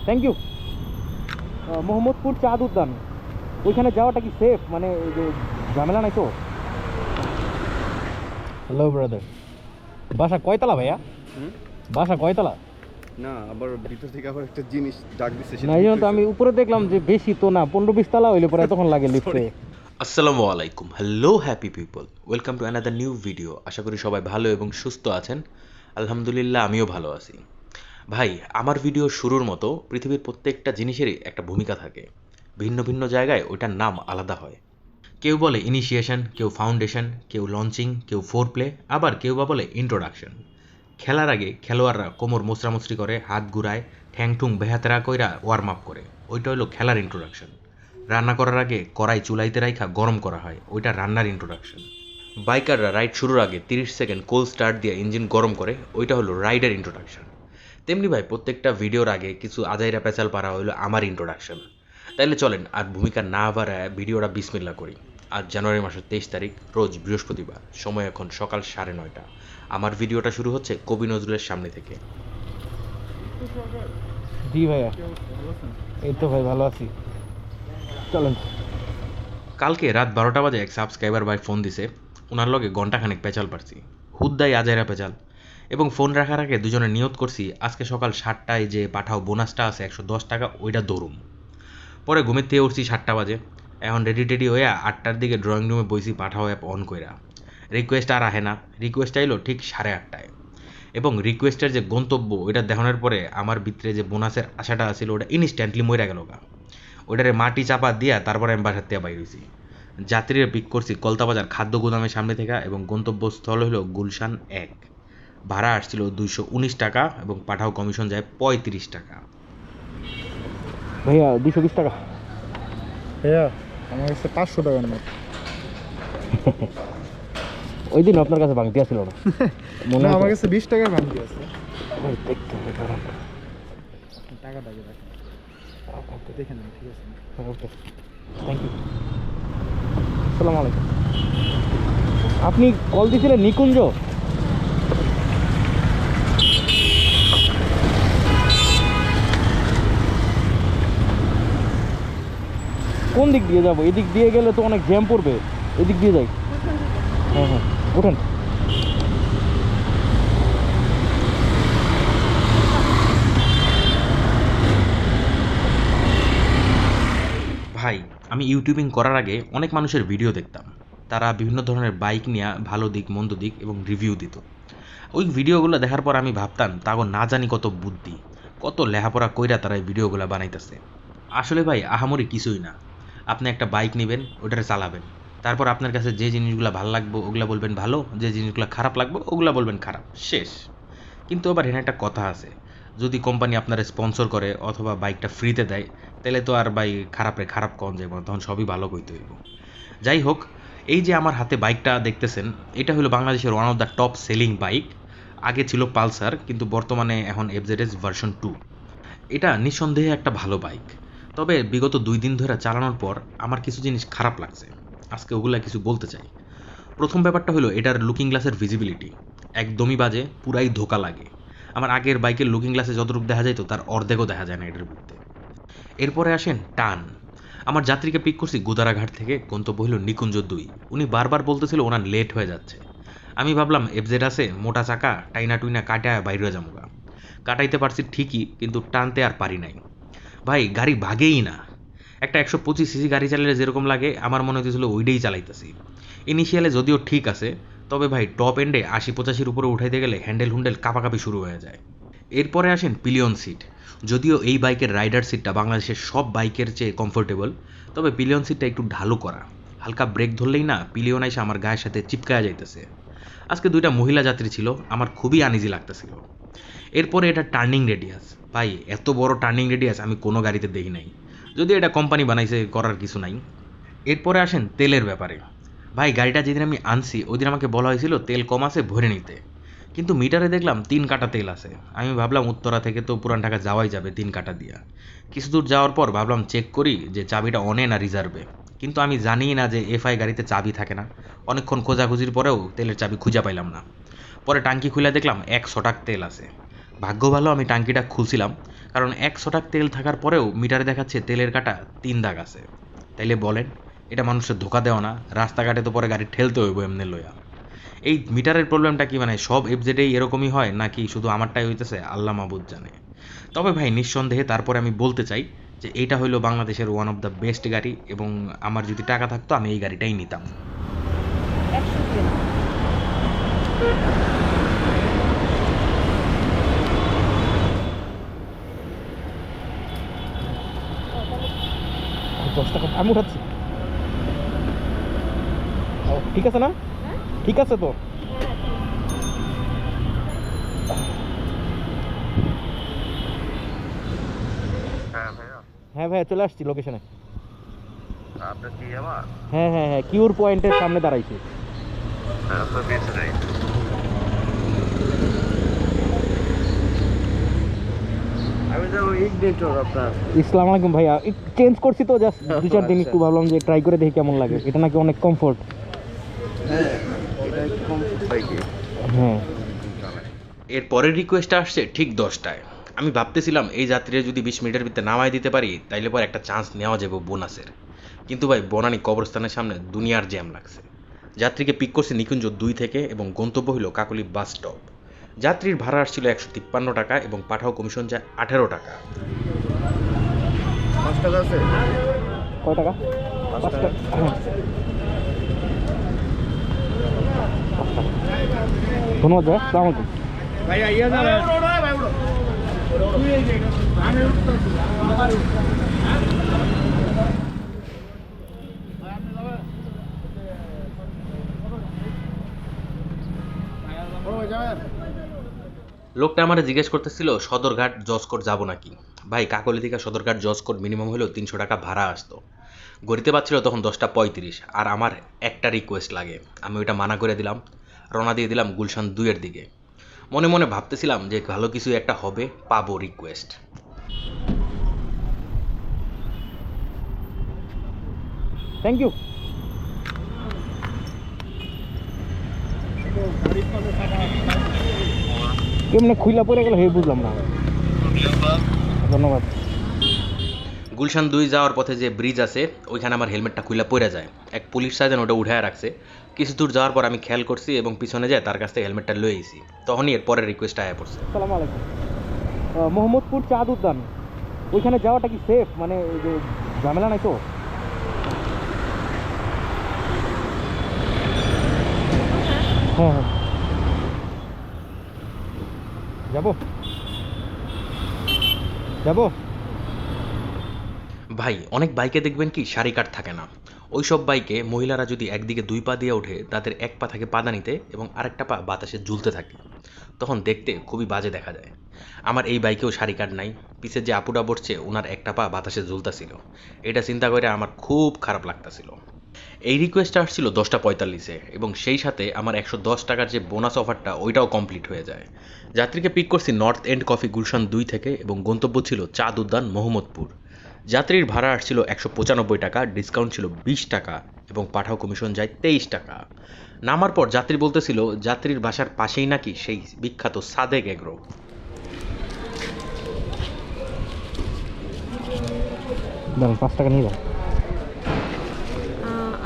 Thank you. Mohammadpur চাঁদ উদ্যান, ওইখানে যাওয়াটা কি সেফ? মানে এই যে ঝামেলা নাই তো? হ্যালো ব্রাদার, বাসা কয়তলা ভাইয়া? বাসা কয়তলা? না, আবার ভিতর থেকে আবার একটা জিনিস ডাক দিচ্ছে। না, এই জন্য তো আমি উপরে দেখলাম যে বেশি তো না, 15-20 তলা হইলে পরে এতক্ষণ লাগে লিফটে। আসসালামু আলাইকুম, hello happy people, welcome to another new video. আশা করি সবাই ভালো এবং সুস্থ আছেন। আলহামদুলিল্লাহ, আমিও ভালো আছি। ভাই, আমার ভিডিও শুরুর মতো পৃথিবীর প্রত্যেকটা জিনিসেরই একটা ভূমিকা থাকে। ভিন্ন ভিন্ন জায়গায় ওইটার নাম আলাদা হয়। কেউ বলে ইনিশিয়েশন, কেউ ফাউন্ডেশন, কেউ লঞ্চিং, কেউ ফোর প্লে, আবার কেউ বা বলে ইন্ট্রোডাকশন। খেলার আগে খেলোয়াড়রা কোমর মোচড়ামুচড়ি করে, হাত ঘুরায়, ঠ্যাং ঠুং বেহাতেরা কইরা ওয়ার্ম আপ করে, ওইটা হলো খেলার ইন্ট্রোডাকশন। রান্না করার আগে কড়াই চুলাইতে রাইখা গরম করা হয়, ওইটা রান্নার ইন্ট্রোডাকশন। বাইকাররা রাইড শুরুর আগে 30 সেকেন্ড কোল্ড স্টার্ট দিয়ে ইঞ্জিন গরম করে, ওইটা হলো রাইডের ইন্ট্রোডাকশন। তেমনি ভাই, প্রত্যেকটা ভিডিওর আগে কিছু আজাইরা পেঁচাল পারা হলো আমার ইন্ট্রোডাকশন। তাইলে চলেন আর ভূমিকা না বাড়ায় ভিডিওটা বিসমিল্লা করি। আজ জানুয়ারি মাসের 23 তারিখ, রোজ বৃহস্পতিবার, সময় এখন সকাল 9:30। আমার ভিডিওটা শুরু হচ্ছে কবি নজরুলের সামনে থেকে। জি ভাইয়া, এই তো ভাই ভালো আছি, চলেন। কালকে রাত 12টা বাজে এক সাবস্ক্রাইবার ভাই ফোন দিছে। ওনার লগে ঘন্টাখানেক পেঁচাল পারছি, হুদ্দাই আজাইরা পেঁচাল। এবং ফোন রাখার আগে দুজনে নিয়ত করছি আজকে সকাল 7টায় যে পাঠাও বোনাসটা আছে 110 টাকা, ওইটা দৌড়ুম। পরে ঘুমের থেকে উঠছি 7টা বাজে। এখন রেডি টেডি হইয়া 8টার দিকে ড্রয়িং রুমে বইছি পাঠাও অ্যাপ অন কইরা। রিকোয়েস্ট আর আহে না, রিকোয়েস্ট আইলো ঠিক 8:30টায়। এবং রিকোয়েস্টের যে গন্তব্য ওইটা দেখানোর পরে আমার ভিতরে যে বোনাসের আশাটা আছিল ওটা ইনস্ট্যান্টলি মইরা গেল গা। ওইটারে মাটি চাপা দিয়া তারপরে আমি বাসার থেকে বাইর হইছি। যাত্রীরা পিক করছি কলতাবাজার খাদ্য গুদামের সামনে থেকে, এবং গন্তব্যস্থল হলো গুলশান 1। ভাড়া আসছিল 219 টাকা এবং পাঠাও কমিশন যায় 35 টাকা। ভাইয়া 220 টাকা। ভাইয়া আমার কাছে 500 টাকার নোট। ওই দিন আপনার কাছে ভাঙতি আসছিল না মনে না, হয়? আমার কাছে 20 টাকার ভাঙতি আছে। ভাই, দেখতে হবে, দাঁড়ান। টাকাটা আগে রাখেন, দেখে নেন, ঠিক আছে? ওকে, থ্যাংক ইউ। আসসালামু আলাইকুম। আপনি কল দিয়েছিলেন নিকুঞ্জ? কোন দিক দিয়ে যাবো? এদিক দিয়ে গেলে তো অনেক জ্যাম পড়বে, এদিক দিয়ে যাই। হ্যাঁ হ্যাঁ, ওঠেন। ভাই, আমি ইউটিউবিং করার আগে অনেক মানুষের ভিডিও দেখতাম। তারা বিভিন্ন ধরনের বাইক নিয়ে ভালো দিক মন্দ দিক এবং রিভিউ দিত। ওই ভিডিওগুলো দেখার পর আমি ভাবতাম তাগো না জানি কত বুদ্ধি, কত লেখাপড়া কইরা তারা এই ভিডিওগুলো বানাইতেছে। আসলে ভাই, আহামরি কিছুই না। আপনি একটা বাইক নেবেন, ওটারে চালাবেন, তারপর আপনার কাছে যে জিনিসগুলো ভালো লাগবে ওগুলা বলবেন ভালো, যে জিনিসগুলো খারাপ লাগবে ওগুলা বলবেন খারাপ, শেষ। কিন্তু আবার এখানে একটা কথা আছে, যদি কোম্পানি আপনার স্পন্সর করে অথবা বাইকটা ফ্রিতে দেয়, তাহলে তো আর ভাই খারাপরে খারাপ কন যাইব না, তখন সবই ভালো কইতে হইব। যাই হোক, এই যে আমার হাতে বাইকটা দেখতেছেন, এটা হলো বাংলাদেশের one of the top selling bike. আগে ছিল পালসার, কিন্তু বর্তমানে এখন এফজেডএস ভার্সন 2। এটা নিঃসন্দেহে একটা ভালো বাইক। তবে বিগত 2 দিন ধরে চালানোর পর আমার কিছু জিনিস খারাপ লাগছে, আজকে ওগুলা কিছু বলতে চাই। প্রথম ব্যাপারটা হলো এটার লুকিং গ্লাসের ভিজিবিলিটি একদমই বাজে, পুরাই ধোকা লাগে। আমার আগের বাইকের লুকিং গ্লাসে যতটুকু দেখা যায় তো তার অর্ধেকও দেখা যায় না এটার ভিতরে। এরপরে আসেন টান। আমার যাত্রীকে পিক করছি গুদারাঘাট থেকে, গন্তব্য হলো নিকুঞ্জ 2। উনি বারবার বলতেছিল ওনার লেট হয়ে যাচ্ছে। আমি ভাবলাম এফজেড আছে, মোটা চাকা, টাইনা টুইনা কাটায় বাইরে যামুগা। কাটাইতে পারছি ঠিকই, কিন্তু টানতে আর পারি নাই। ভাই, গাড়ি ভাগেই না। একটা 125 সিসি গাড়ি চালালে যেরকম লাগে আমার মনে হতেছিল ওইটাই চালাইতেছি। ইনিশিয়ালে যদিও ঠিক আছে, তবে ভাই টপ এন্ডে 80-85-র উপরে উঠাইতে গেলে হ্যান্ডেল হুন্ডেল কাঁপাকাঁপি শুরু হয়ে যায়। এরপরে আসেন পিলিয়ন সিট। যদিও এই বাইকের রাইডার সিটটা বাংলাদেশের সব বাইকের চেয়ে কমফোর্টেবল, তবে পিলিয়ন সিটটা একটু ঢালু করা। হালকা ব্রেক ধরলেই না পিলিয়ন এসে আমার গায়ের সাথে চিপকায়া যাইতেছে। আজকে 2টা মহিলা যাত্রী ছিল, আমার খুবই আনইজি লাগতেছিল। এরপরে এটা টার্নিং রেডিয়াস। ভাই, এত বড় টার্নিং রেডিয়াস আমি কোনো গাড়িতে দেখি নাই, যদি এটা কোম্পানি বানাইছে, করার কিছু নাই। এরপরে আসেন তেলের ব্যাপারে। ভাই, গাড়িটা যেদিন আমি আনছি ওইদিন আমাকে বলা হয়েছিল তেল কম আছে ভরে নিতে, কিন্তু মিটারে দেখলাম 3 কাটা তেল আছে। আমি ভাবলাম উত্তরা থেকে তো পুরান ঢাকা যাওয়াই যাবে 3 কাটা দিয়া। কিছু দূর যাওয়ার পর ভাবলাম চেক করি যে চাবিটা অনে না রিজার্ভে, কিন্তু আমি জানি না যে এফআই গাড়িতে চাবি থাকে না। অনেকক্ষণ খোঁজাখুঁজির পরেও তেলের চাবি খুঁজে পাইলাম না। পরে টাঙ্কি খুলে দেখলাম 100 টাকা তেল আছে। ভাগ্য ভালো আমি টাঙ্কিটা খুলছিলাম, কারণ 100 টাকা তেল থাকার পরেও মিটারে দেখাচ্ছে তেলের কাটা 3 দাগ আছে। তাইলে বলেন এটা মানুষের ধোকা দেওয়া না? রাস্তাঘাটে তো পরে গাড়ি ঠেলতে হইব এমনি লইয়া। এই মিটারের প্রবলেমটা কি মানে সব এফজেডেই এরকমই হয় নাকি শুধু আমারটাই হইতেছে আল্লাহ মাবুদ জানে। তবে ভাই নিঃসন্দেহে তারপরে আমি বলতে চাই যে এইটা হইলো বাংলাদেশের ওয়ান অফ দ্য বেস্ট গাড়ি এবং আমার যদি টাকা থাকতো আমি এই গাড়িটাই নিতাম। 100 দিয়ে নাও। 10 টাকা আমি উঠাচ্ছি। ঠিক আছে না? ঠিক আছে তো? হ্যাঁ ভাইয়া চলে আসছি লোকেশনে। হ্যাঁ হ্যাঁ হ্যাঁ কিউর পয়েন্টের সামনে দাঁড়াইছি। আসসালামু আলাইকুম ভাইয়া, চেঞ্জ করছি তো জাস্ট 2-4 দিন, একটু ভাবলাম যে ট্রাই করে দেখি কেমন লাগে। এটা নাকি অনেক কমফোর্ট। হ্যাঁ এর পরের রিকোয়েস্টটা আসছে ঠিক 10টায়। আমি ভাবতেছিলাম এই যাত্রীরা যদি 20 মিনিটের ভিতরে নামায় দিতে পারি তাইলে পর একটা চান্স নেওয়া যাবে বোনাসের। কিন্তু ভাই বনানী কবরস্থানের সামনে দুনিয়ার জ্যাম লাগছে। যাত্রীকে পিক করছে নিকুঞ্জ 2 থেকে এবং গন্তব্য হইল কাকলি বাস স্টপ। যাত্রীর ভাড়া আসছিল 153 টাকা এবং পাঠাও কমিশন যায় 18 টাকা। 5 টাকা আছে? কয় টাকা? 5 টাকা। ধন্যবাদ ভাইয়া, আসসালামু আলাইকুম। লোকটা আমার জিজ্ঞেস করতেছিল সদরঘাট জজকোর্ট যাবো নাকি। ভাই কাকলি থেকে সদরঘাট জজকোর্ট মিনিমাম হলো 300 টাকা ভাড়া আসতো। গড়িতে পাচ্ছিল তখন 10:35 আর আমার একটা রিকোয়েস্ট লাগে। আমি ওইটা মানা করে দিলাম, রওনা দিয়ে দিলাম গুলশান 2-এর দিকে। মনে মনে ভাবতেছিলাম যে ভালো কিছু একটা হবে, পাবো রিকোয়েস্ট। Thank you. কেমনে খুইলা পড়ে গেল হে বুঝলাম না। ধন্যবাদ। গুলশান 2 যাওয়ার পথে যে ব্রিজ আছে ওইখানে আমার হেলমেটটা খুলে পড়ে যায়। এক পুলিশ সার্জন ওটা উঠায় রাখছে। কিছু দূর যাওয়ার পর আমি খেয়াল করছি এবং পিছনে যায় তার কাছ থেকে হেলমেটটা লয়ে আইছি। তখনই এর পরের রিকোয়েস্ট আয়া পড়ছে। আসসালামু আলাইকুম। মোহাম্মদপুর চাঁদ উদ্যান ওইখানে যাওয়াটা কি সেফ? মানে এই যে ঝামেলা নাই তো? হ্যাঁ হ্যাঁ যাবো যাবো। ভাই অনেক বাইকে দেখবেন কি সারি কাট থাকে না। ওই সব বাইকে মহিলারা যদি একদিকে 2 পা দিয়ে ওঠে তাদের এক পা থাকে পাদানিতে এবং আরেকটা পা বাতাসে ঝুলতে থাকে, তখন দেখতে খুবই বাজে দেখা যায়। আমার এই বাইকেও সারি কাট নাই। পিছে যে আপুটা বসছে ওনার একটা পা বাতাসে ঝুলতাছিল। এটা চিন্তা করে আমার খুব খারাপ লাগতাছিল। এই রিকোয়েস্টটা আসছিল 10:45-এ এবং সেই সাথে আমার 110 টাকার যে বোনাস অফারটা ওইটাও কমপ্লিট হয়ে যায়। যাত্রীকে পিক করছি নর্থ এন্ড কফি গুলশান 2 থেকে এবং গন্তব্য ছিল চাঁদ উদ্যান মোহাম্মদপুর। যাত্রীর ভাড়া আসছিল 195 টাকা, ডিসকাউন্ট ছিল 20 টাকা এবং পাঠাও কমিশন যায় 23 টাকা। নামার পর যাত্রী বলতেছিল যাত্রীর বাসার পাশেই নাকি সেই বিখ্যাত সাদেক এগ্রো। দাঁড়ান 5 টাকা নিয়ে যান।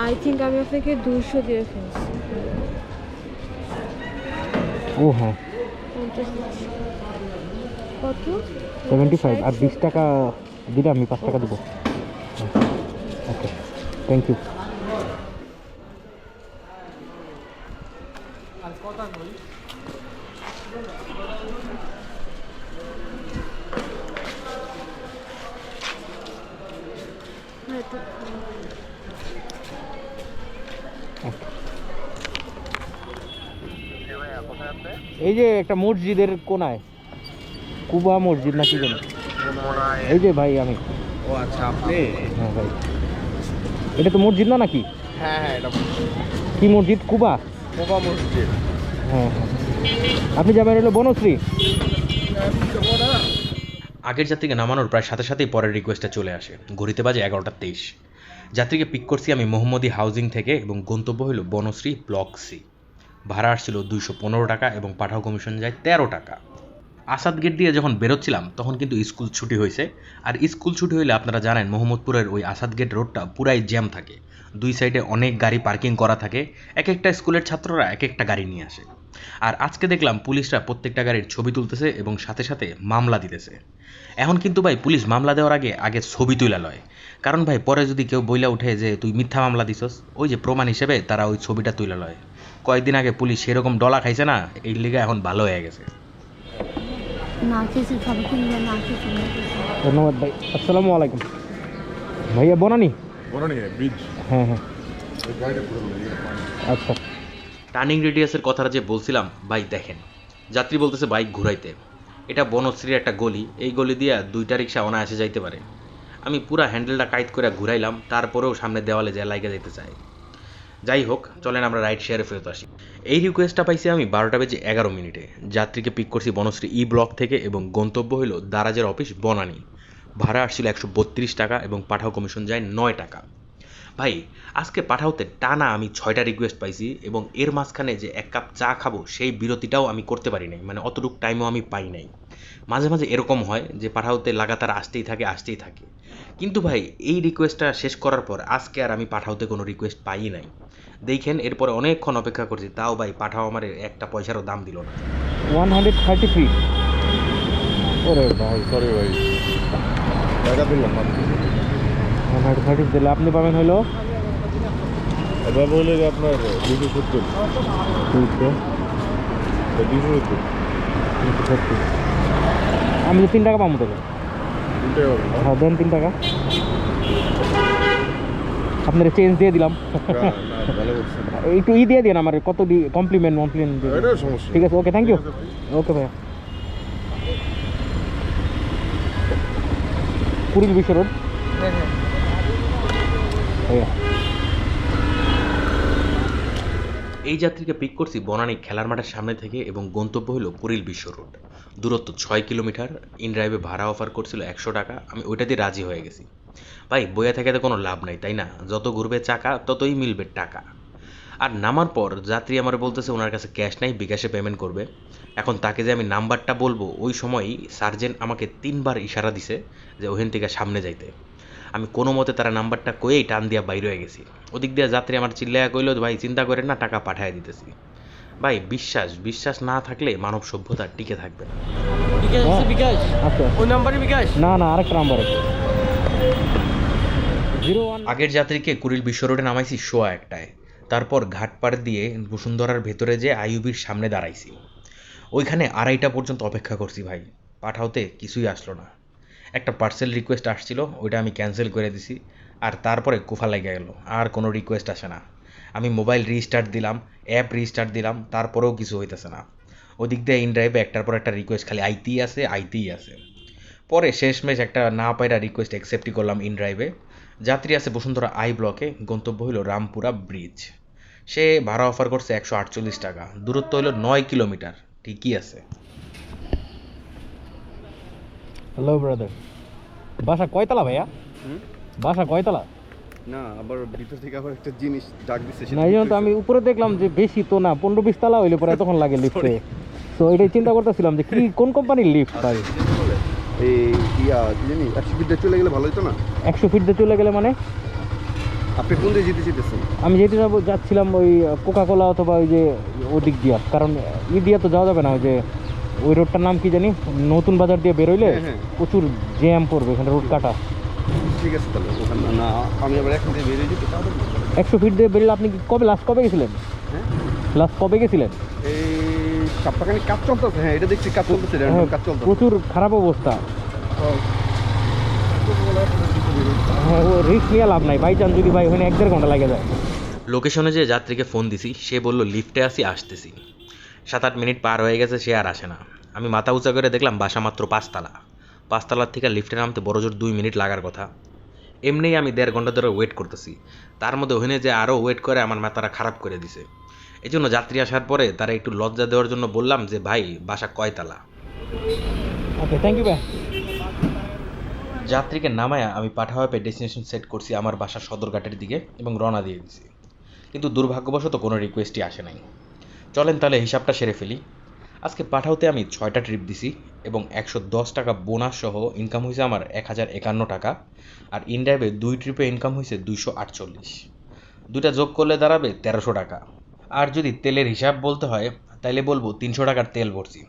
আই থিঙ্ক আমি আপনাকে 200 দিয়ে ফেলছি। ও হ্যাঁ 50 দিচ্ছি। কত? 75 আর 20 টাকা দিলে আমি 5 টাকা দেবো। Okay thank you. হয়তো এই যে একটা মসজিদের কোনায়, কুবা মসজিদ নাকি যেন, এই যে ভাই আমি। ও আচ্ছা আপনি? হ্যাঁ ভাই এটা তো মসজিদ না নাকি? হ্যাঁ হ্যাঁ এটা কি মসজিদ? কুবা? কোবা মসজিদ। হ্যাঁ হ্যাঁ আপনি যাবেন হলো বনশ্রী। আগের যাত্রীকে নামানোর প্রায় সাথে সাথেই পরের রিকোয়েস্টে চলে আসে। ঘড়িতে বাজে 11:23। যাত্রীকে পিক করছি আমি মোহাম্মদী হাউজিং থেকে এবং গন্তব্য হইল বনশ্রী ব্লক সি। ভাড়া আসছিল 215 টাকা এবং পাঠাও কমিশন যায় 13 টাকা। আসাদ গেট দিয়ে যখন বেরোচ্ছিলাম তখন কিন্তু স্কুল ছুটি হয়েছে। আর স্কুল ছুটি হইলে আপনারা জানেন মোহাম্মদপুরের ওই আসাদ গেট রোডটা পুরাই জ্যাম থাকে, দুই সাইডে অনেক গাড়ি পার্কিং করা থাকে, এক একটা স্কুলের ছাত্ররা এক একটা গাড়ি নিয়ে আসে। আর আজকে দেখলাম পুলিশরা প্রত্যেকটা গাড়ির ছবি তুলতেছে এবং সাথে সাথে মামলা দিতেছে। এখন কিন্তু ভাই পুলিশ মামলা দেওয়ার আগে ছবি তুলে লয়, কারণ ভাই পরে যদি কেউ বইলা উঠে যে তুই মিথ্যা মামলা দিছস, ওই যে প্রমাণ হিসেবে তারা ওই ছবিটা তুলে লয়। কয়েকদিন আগে পুলিশ সেরকম ডলা খাইছে না, এই লিগে এখন ভালো হয়ে গেছে। না খেয়েছি, খাবে কিনবে না খেয়েছি। ধন্যবাদ ভাই। আসসালামু আলাইকুম ভাইয়া। বনানি ব্রিজ। হ্যাঁ হ্যাঁ আচ্ছা। টার্নিং রেডিয়াসের কথাটা যে বলছিলাম ভাই, দেখেন যাত্রী বলতেছে বাইক ঘুরাইতে। এটা বনশ্রীর একটা গলি, এই গলি দিয়ে দুইটা রিক্সা অনায়াসে যাইতে পারে। আমি পুরা হ্যান্ডেলটা কাইট করে ঘুরাইলাম, তারপরেও সামনে দেওয়ালে যে লাইগা যেতে চাই। যাই হোক, চলেন আমরা রাইড শেয়ারে ফেরত আসি। এই রিকোয়েস্টটা পাইছি আমি 12:11 যাত্রীকে পিক করছি বনশ্রী ই ব্লক থেকে এবং গন্তব্য হইল দারাজের অফিস বনানী। ভাড়া আসছিল 132 টাকা এবং পাঠাও কমিশন যায় 9 টাকা। ভাই আজকে পাঠাওতে টানা আমি 6টা রিকোয়েস্ট পাইছি এবং এর মাঝখানে যে এক কাপ চা খাবো সেই বিরতিটাও আমি করতে পারি নাই, মানে অতটুকু টাইমও আমি পাই নাই। মাঝে মাঝে এরকম হয় যে পাঠাওতে লাগাতার আসতেই থাকে। কিন্তু ভাই এই রিকোয়েস্টটা শেষ করার পর আজকে আর আমি পাঠাওতে কোনো রিকোয়েস্ট পাই নাই। দেখেন এরপরে অনেকক্ষণ অপেক্ষা করছি, তাও ভাই পাঠাও আমার একটা পয়সারও দাম দিল না। 133। ওরে ভাই, সরি ভাই, টাকা দিলাম না। 130 দিলে আপনি পাবেন হলো এবার বললে যে আপনার 270। আমি তো 3 টাকা পাবো তোকে। হ্যাঁ দেন 3 টাকা, আপনার চেঞ্জ দিয়ে দিলাম। একটু দিয়ে দিন আমার, কত কমপ্লিমেন্ট ঠিক আছে। ওকে, থ্যাংক ইউ। ওকে ভাইয়া। কুড়িল বিশ্ব রোড ভাইয়া। এই যাত্রীকে পিক করছি বনানী খেলার মাঠের সামনে থেকে এবং গন্তব্য হলো কুড়িল বিশ্ব রোড। দূরত্ব 6 কিলোমিটার। ইন ড্রাইভে ভাড়া অফার করছিল 100 টাকা, আমি ওইটা দিয়ে রাজি হয়ে গেছি। ভাই বইয়া থেকে তো কোনো লাভ নাই, তাই না? যত ঘুরবে চাকা ততই মিলবে টাকা। আর নামার পর যাত্রী আমার বলতেছে ওনার কাছে ক্যাশ নাই, বিকাশে পেমেন্ট করবে। এখন তাকে যে আমি নাম্বারটা বলবো, ওই সময়ই সার্জেন্ট আমাকে 3 বার ইশারা দিছে যে ওখান থেকে সামনে যাইতে। আমি কোনো মতে তারা নাম্বারটা কয়েই টান দিয়া বাইরে হয়ে গেছি। ওদিক দিয়ে যাত্রী আমার চিল্লাইয়া কইল, ভাই চিন্তা করেন না, টাকা পাঠায় দিতেছি। ভাই বিশ্বাস না থাকলে মানব সভ্যতা টিকে থাকবে না। আচ্ছা, ওই নাম্বারে বিকাশ না আরেকটা নাম্বার আছে 01। আগের যাত্রীকে কুড়িল বিশ্ব রোডে নামাইছি 1:15। তারপর ঘাট পাড় দিয়ে বসুন্ধরার ভেতরে যে আইউবির সামনে দাঁড়াইছি। ওইখানে 2:30 পর্যন্ত অপেক্ষা করছি ভাই, পাঠাওতে কিছুই আসলো না। একটা পার্সেল রিকোয়েস্ট আসছিল, ওইটা আমি ক্যান্সেল করে দিছি। আর তারপরে কোফা লেগে গেল, আর কোনো রিকোয়েস্ট আসে না। আমি মোবাইল রিস্টার্ট দিলাম, অ্যাপ রিস্টার্ট দিলাম, তারপরেও কিছু হইতেছে না। ওদিক দিয়ে ইন ড্রাইভে একটার পর একটা রিকোয়েস্ট খালি আইতেই আছে। পরে শেষমেশ একটা না পাইরা রিকোয়েস্ট অ্যাকসেপ্টই করলাম ইন ড্রাইভে। যাত্রী আছে বসুন্ধরা আই ব্লকে, গন্তব্য হইল রামপুরা ব্রিজ। সে ভাড়া অফার করছে 148 টাকা, দূরত্ব হইল 9 কিলোমিটার। ঠিকই আছে। হ্যালো ব্রাদার, বাসা কয়তলা ভাইয়া? বাসা কয়তলা? না, আবার ভিতর থেকে আবার একটা জিনিস ডাক দিচ্ছে। না, এই জন্য তো আমি উপরে দেখলাম যে বেশি তো না, 15-20 তলা হইলে পরে এতক্ষণ লাগে লিফটে। তো এটাই চিন্তা করতেছিলাম যে কি কোন কোম্পানির লিফট ভাই। এই কি জানি 100 ফিট চলে গেলে ভালো হতো না? 100 ফিট দিয়ে চলে গেলে মানে? আপনি কোন দিকে যেতে চাইতেছেন? আমি যাচ্ছিলাম ওই কোকাকোলা অথবা ওই যে ওদিক দিয়া, কারণ দিয়া তো যাওয়া যাবে না। ওই যে ওই রোডটার নাম কি জানি, নতুন বাজার দিয়ে বেরোইলে প্রচুর জ্যাম পড়বে, এখানে রোড কাটা। ঠিক আছে, তাহলে ওখানে না, আমি আবার এখন দিয়ে বেরিয়ে যেতে পারবো। 100 ফিট দিয়ে বেরোলে আপনি লাস্ট কবে গেছিলেন? লাস্ট কবে গেছিলেন? এই সপ্তাহখানি কাজ চলতেছে। হ্যাঁ, এটা দেখছি কাজ চলতেছে, কাজ চলতেছে, প্রচুর খারাপ অবস্থা। হ্যাঁ, ও রিস্ক নিয়ে লাভ নাই, বাই চান্স যদি ভাই ওখানে 1-1.5 ঘন্টা লাগে যায়। লোকেশনে যে যাত্রীকে ফোন দিছি, সে বলল লিফটে আসতেছি। 7-8 মিনিট পার হয়ে গেছে, সে আর আসে না। আমি মাথা উঁচা করে দেখলাম বাসা মাত্র 5 তলা। 5 তলার থেকে লিফটে নামতে বড়জোর 2 মিনিট লাগার কথা। এমনিই আমি 1.5 ঘন্টা ধরে ওয়েট করতেছি, তার মধ্যে ওখানে যে আরও ওয়েট করে আমার মাথাটা খারাপ করে দিছে। এই জন্য যাত্রী আসার পরে তারা একটু লজ্জা দেওয়ার জন্য বললাম যে ভাই বাসা কয়তলা। ওকে, থ্যাংক ইউ ভাই। যাত্রীকে নামায়া আমি পাঠাও অ্যাপে ডেস্টিনেশন সেট করছি আমার বাসার সদরঘাটের দিকে এবং রওনা দিয়ে দিছি। কিন্তু দুর্ভাগ্যবশত কোনো রিকোয়েস্টই আসে নাই। চলেন তাহলে হিসাবটা সেরে ফেলি। আজকে পাঠাওতে আমি 6টা ট্রিপ দিছি এবং 110 টাকা বোনাস সহ ইনকাম হয়েছে আমার 1051 টাকা। আর ইনড্রাইভে 2 ট্রিপে ইনকাম হয়েছে 248। দুইটা যোগ করলে দাঁড়াবে 1300 টাকা। আর যদি তেলের হিসাব বলতে হয় তাইলে বলবো 300 টাকার তেল ভরছি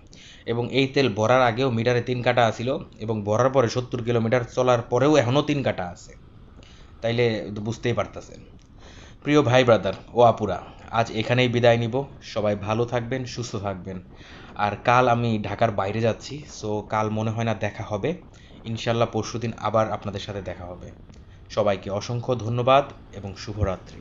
এবং এই তেল ভরার আগেও মিটারে 3 কাটা আছিল এবং ভরার পরে 70 কিলোমিটার চলার পরেও এখনও 3 কাটা আছে। তাইলে বুঝতেই পারতেছেন। প্রিয় ভাই ব্রাদার ও আপুরা, আজ এখানেই বিদায় নিব। সবাই ভালো থাকবেন, সুস্থ থাকবেন। আর কাল আমি ঢাকার বাইরে যাচ্ছি, সো কাল মনে হয় না দেখা হবে। ইনশাল্লাহ পরশুদিন আবার আপনাদের সাথে দেখা হবে। সবাইকে অসংখ্য ধন্যবাদ এবং শুভরাত্রি।